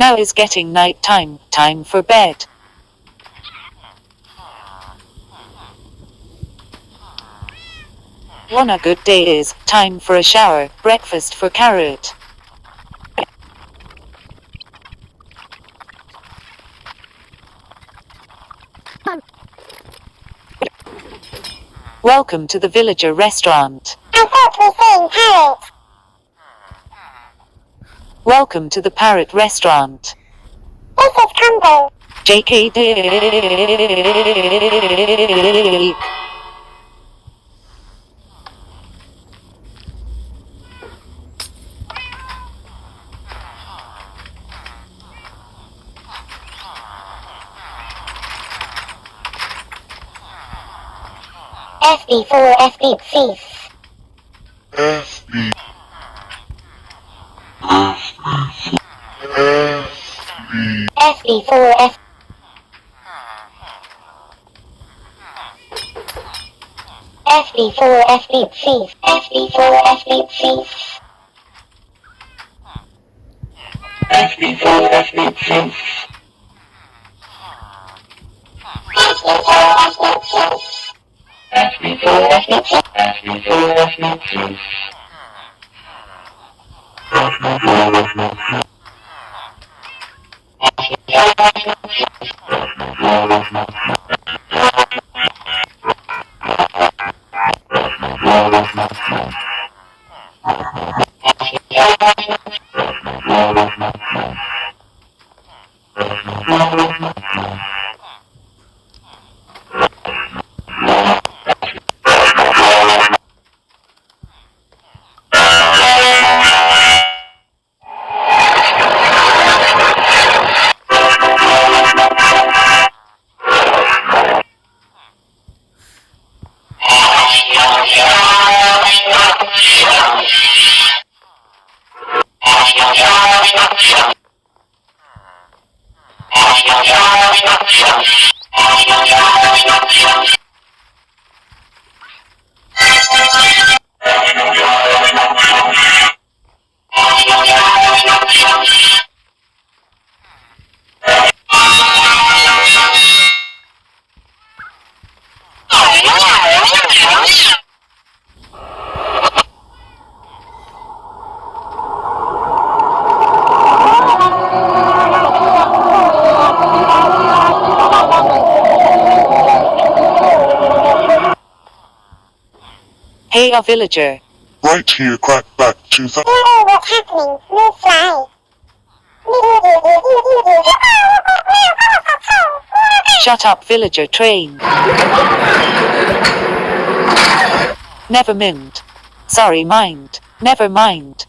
Now is getting night time, time for bed. On a good day is time for a shower, breakfast for carrot. Welcome to the Villager restaurant. I thought we saying parrot. Welcome to the Parrot restaurant. This is combo. JK. FB4 FB thief. FB4 F. FB4 FB thief. FB4 FB thief. FB4 FB thief. Hey, a villager. Right here, Crackback 2000. Hey, what's happening? No fly. Shut up, villager train. Never mind. Sorry, mind. Never mind.